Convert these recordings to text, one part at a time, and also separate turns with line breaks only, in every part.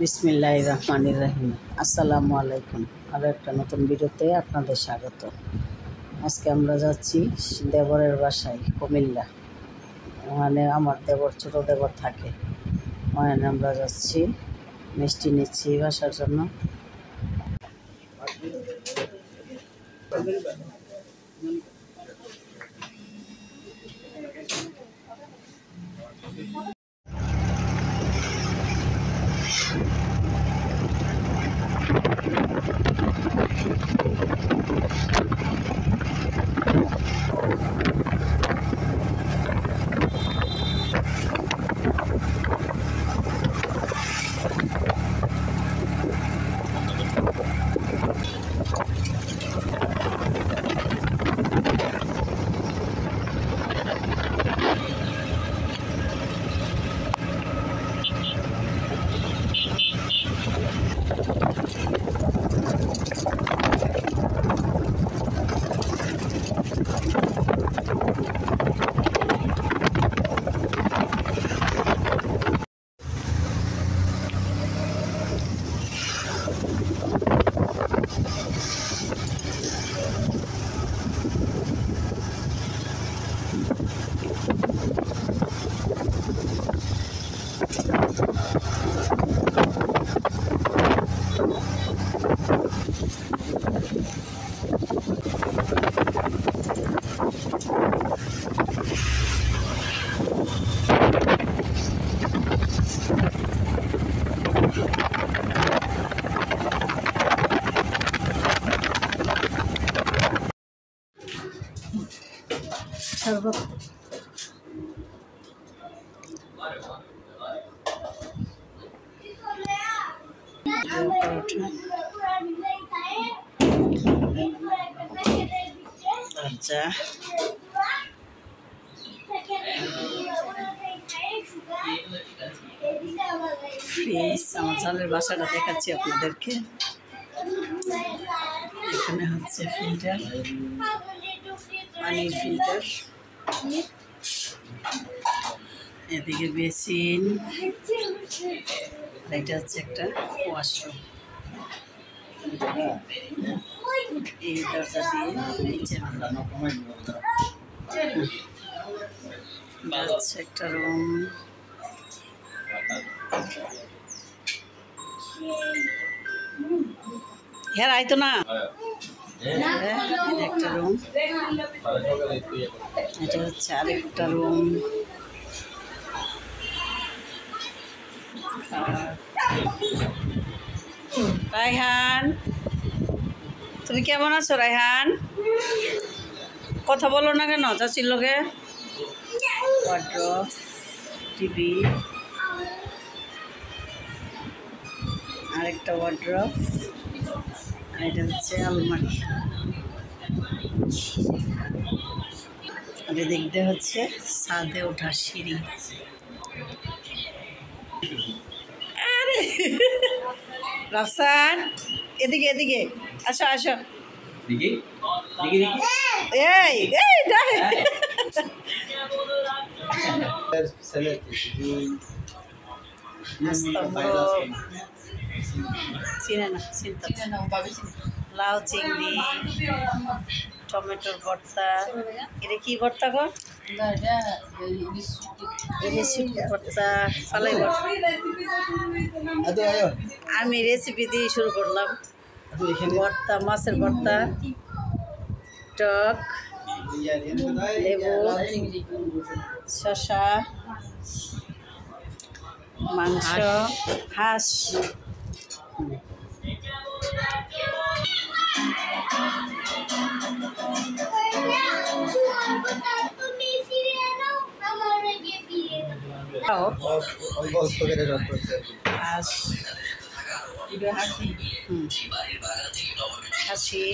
বিসমিল্লাহির রহমানির রহিম। আসসালামু আলাইকুম। আরও একটা নতুন ভিডিওতে আপনাদের স্বাগত। আজকে আমরা যাচ্ছি দেবরের বাসায় কুমিল্লা। ওখানে আমার দেবর, ছোটো দেবর থাকে। ওখানে আমরা যাচ্ছি, মিষ্টি নিচ্ছি বাসার জন্য। আচ্ছা, ফ্রিজ, আমার চালের বাসাটা দেখাচ্ছি আপনাদেরকে। এখানে হচ্ছে ফিল্টার, পানির ফিল্টার, এদিকে বেসিন, এটা হচ্ছে একটা ওয়াশরুম। এই দরজা দিয়ে নিচে হচ্ছে একটা রুম। হ্যাঁ, আইতো না, একটা রুম। এটা হচ্ছে আরেকটা রুম। রায়হান, তুমি কেমন আছো রায়হান? কথা বলো না কেন চাচির লগে? ওয়ার্ড্রপ, টিভি, আরেকটা ওয়ার্ড্রপ, আর এটা হচ্ছে আলমারি। আর এদিক দিয়ে হচ্ছে ছাদে ওঠা সিঁড়ি। আরে রাফসান, এদিকে এদিকে আসো আসো। এই লাউ চিংড়ি, টমেটোর ভর্তা। এটা কি ভর্তা গো? ভর্তা, ফালাই ভর্তা। আমি রেসিপি দিয়ে শুরু করলাম। ভর্তা, মাছের ভর্তা, টক, লেবু, শসা, মাংস, হাঁস। হাসি,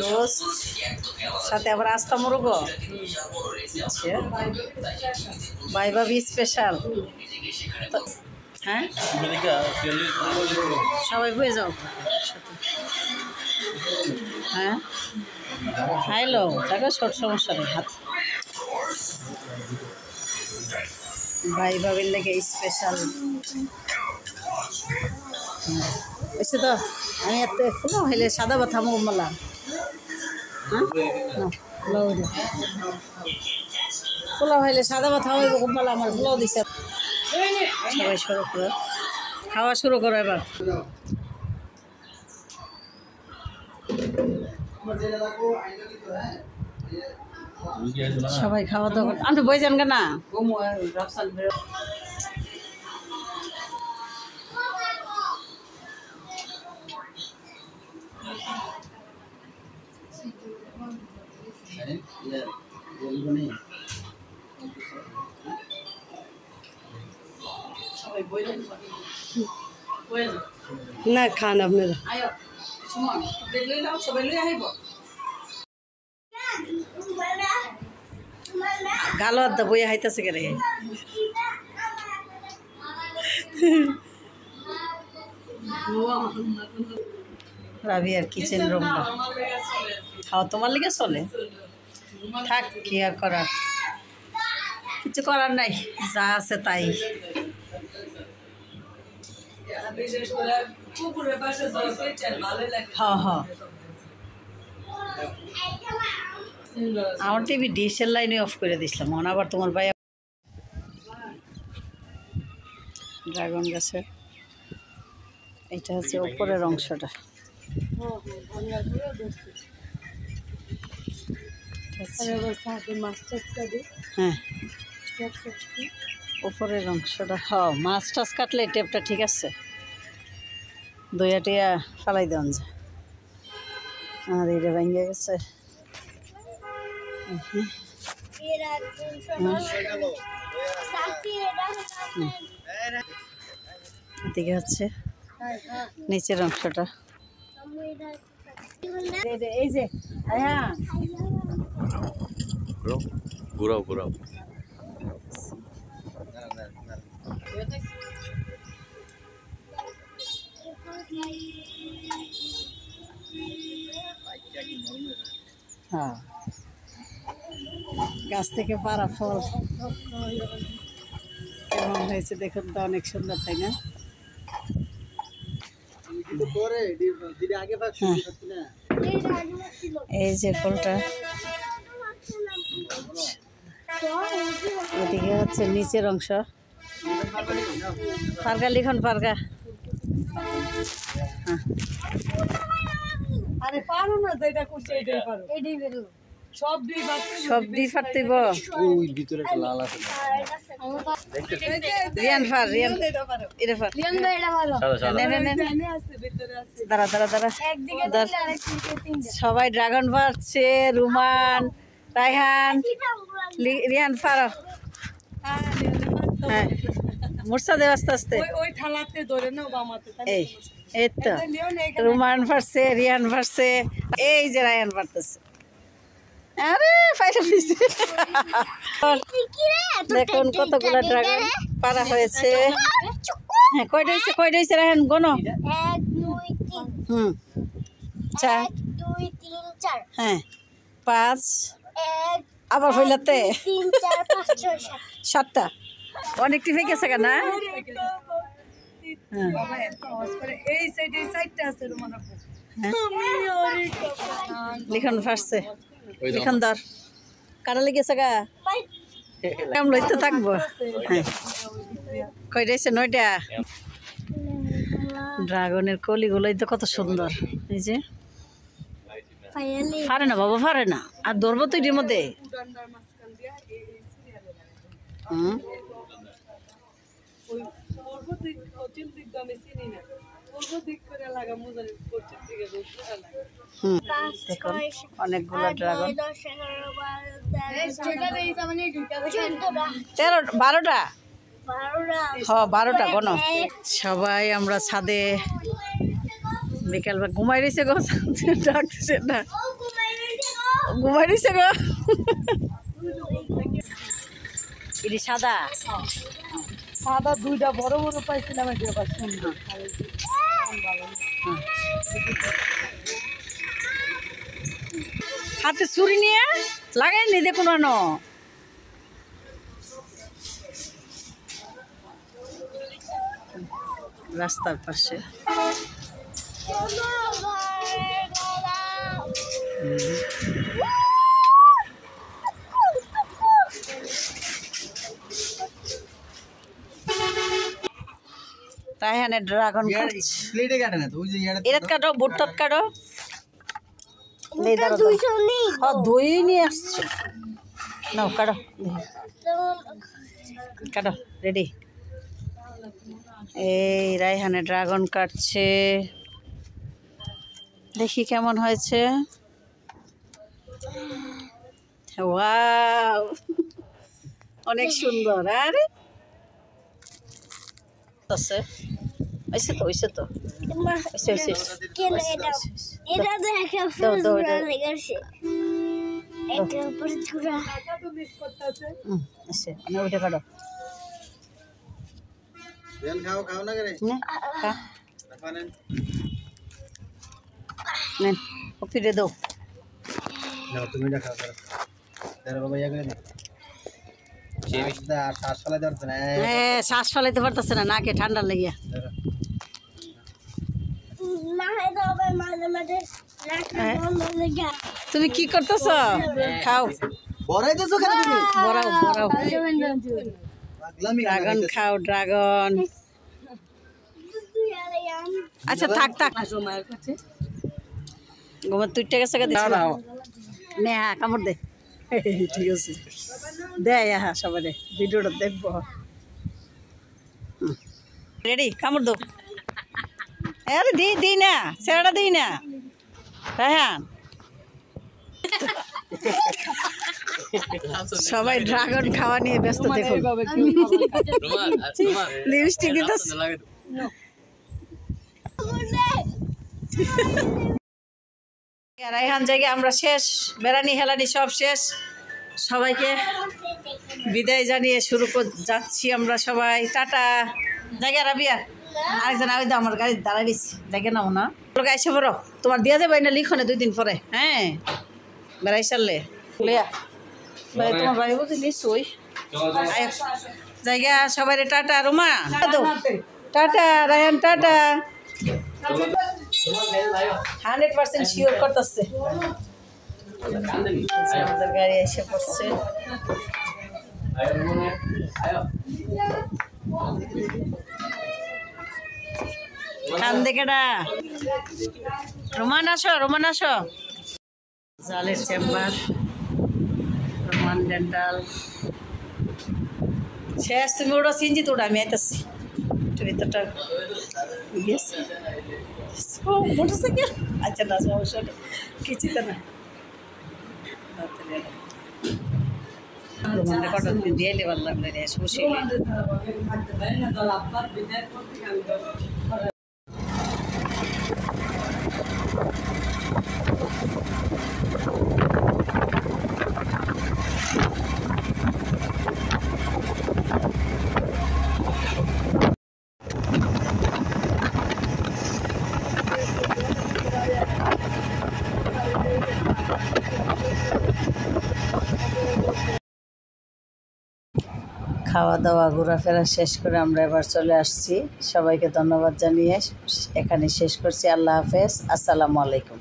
রোস্ট, সাথে আবার আস্তা মুরগ। আচ্ছা, ভাই ভাবি স্পেশাল। হ্যাঁ, সবাই হয়ে যাও। হ্যাঁ, খাইলো দেখো, ছোট সমস্যা নেই। হাত ভাই ভাবির লেগে স্পেশাল এসে তো আমি এত ফুল হইলে সাদা ভাত থামো মালা ফুলা হইলে সাদা ভাত থামো মালা আমার ফুলাও দিছে সবাই শুরু করো খাওয়া শুরু করো এবার সবাই খাওয়া দাওয়া করতে আমি বই যান না না খান আপনারা গালো আদা বইয়া হাইতাছে কে রে রাবিয়ার কিচেন রুমটা খাওয়া তোমার লিগে চলে থাক কি আর করার কিছু করার নাই যা আছে তাই হ্যাঁ হ্যাঁ আমার টিভি ডিশের লাইনে অফ করে দিছিলাম মনে আবার তোমার ভাই ড্রাগন গাছের এটা হচ্ছে উপরের অংশটা হ্যাঁ উপরের অংশটা হ্যাঁ মাছ টাছ কাটলে টেপটা ঠিক আছে দইয়া টিয়া ফালাই দেওয়া যায় আর এটা ভেঙে গেছে এদিকে হচ্ছে নিচের অংশটা এই যে হ্যাঁ
ঘুরাও ঘুরাও
হ্যাঁ গাছ থেকে পাড়া ফল কেমন হয়েছে দেখুন তো অনেক সুন্দর তাই না এই যে ফুলটা এদিকে হচ্ছে নিচের অংশ ফারগা লিখন ফারগা
আরে পারো না যেটা করছে এটাই পারো এটাই বেরো সব দুই ফাটতেইব
ওই ভিতরে একটা লাল আছে
রিয়ান ফার রিয়ান এটা ফার
রিয়ান ভাই এটা ভালো
সাদা সাদা
জানে আছে ভিতরে আছে
দাঁড়া দাঁড়া দাঁড়া
একদিকে দিলে আরেকদিকে তিনটা
সবাই ড্রাগন ফাটছে রুমান রায়হান রিয়ান ফারো হ্যাঁ মুরসা দেব আস্তে আস্তে
ওই ঠালাতে ধরে নাও বামাতে
এই এই তো রুমান ফাটছে রিয়ান ফাটছে এই যে রায়হান ফাটতেছে আরে ফাইটা দিছে দেখুন কতগুলো ড্রাগন পারা হয়েছে হ্যাঁ কয়টা হয়েছে রায়হান গোনো
1 2 3
হুম 4
1 2 3 4
হ্যাঁ 5
1
আবার হইলাতে
3 4 5 6 7
সাতটা অনেক টিফে গেছে কেন না
বাবা এত আওয়াজ করে এই সাইডটা আছে রুমান আপু
লিখন ফাটছে লিখন ধর কাটা লেগেছে গা কাম লইতে থাকবো হ্যাঁ কয়টা হয়েছে 9টা ড্রাগনের কলিগুলোই তো কত সুন্দর এই যে
ফাইনালি
পারে না বাবা পারে না আর ধরবো তো এটির মধ্যে
ডান্ডার মাঝখান দিয়া এই সিরিয়ালে
হুম
ওই পূর্ব দিক পশ্চিম দিক আমি চিনি না পূর্ব দিক করে লাগা মুজারে পশ্চিম দিকে দক্ষিণে লাগা
হুম দেখুন অনেকগুলো ড্রাগন
10 11 12
12টা
12
হ 12টা কোনো সবাই আমরা ছাদে বিকালবেলা ঘুমাই রয়েছে গো ডাকতেছে না ঘুমাই রয়েছে গো এটি সাদা
সাদা দুইটা বড় বড় পাইছিলাম এটা আবার সুন্দর
হাতে ছুরি নিয়ে লাগাইনি দেখুন না রাস্তার পাশে। রায়হানে ড্রাগন
প্লেটে কাটে না তো ওই যে
এটা কাটো, বুটটাত কাটো। দই নিয়ে আসছে, নাও কাটো, কাটো, রেডি। এই রায়হানে ড্রাগন কাটছে, দেখি কেমন হয়েছে। ওয়াও, অনেক সুন্দর। আরে আছে, হয়েছে তো, হয়েছে তো, হয়েছে, হয়েছে। ওইটা কাটো,
খাও না করে
নেন, ফিরে দাও।
নাও তুমি এটা খাও করো দাঁড়া বাবা ইয়া করে শ্বাস ফেলাতে পারছে না।
হ্যাঁ, শ্বাস ফেলাইতে পারতেছে না, নাকে ঠান্ডা লেগে। তুমি কি করতেছ? খাও,
বড়াইতেছো কেন তুমি?
বড়াও, বড়াও। ড্রাগন খাও, ড্রাগন। আচ্ছা থাক থাক, গোমা তুই টাকা সাকা দিস নে। হ্যাঁ, কামড় দে। ঠিক আছে, দে। হ্যাঁ, সবাই দে, ভিডিওটা দেখবো। রেডি, কামড় দো। আরে দিই না, সেরাটা দিই না। হ্যাঁ, সবাই ড্রাগন খাওয়া নিয়ে ব্যস্ত। দেখুন লিপস্টিক দিতেছ। রায়হান জায়গায় আমরা শেষ, বেড়ানি হেলানি সব শেষ। সবাইকে বিদায় জানিয়ে শুরু যাচ্ছি আমরা সবাই। টাটা। জায়গা রাবিয়া, আরেকজন আগে আমার গাড়ি দাঁড়াই দিচ্ছি, জায়গা নাও না। লোক আইসে পড়ো, তোমার দিয়া যাবে না লিখনে 2 দিন পরে। হ্যাঁ, বেড়াই সারলে লিয়া তোমার ভাই বুঝি নিশ্চয়ই জায়গা। সবাই tata. Ruma tata, Raihan tata. 100% sure করতেছে। আমাদের গাড়ি এসে পড়ছে। কান দেখেডা রোমান আসো, রোমান আসো। জালের চেম্বার, রোমান ডেন্টাল শেষ। তুমি ওটা সিনজি তো, আমি আইতাছি ভিতরটা গেছে। মোটরসাইকেল, আচ্ছা না সমস্যা কিছু তো না। কটা দিয়ে ভালো লাগলো রে, খুশি। খাওয়া দাওয়া ঘোরাফেরা শেষ করে আমরা এবার চলে আসছি। সবাইকে ধন্যবাদ জানিয়ে এখানে শেষ করছি। আল্লাহ হাফেজ, আসসালামু আলাইকুম।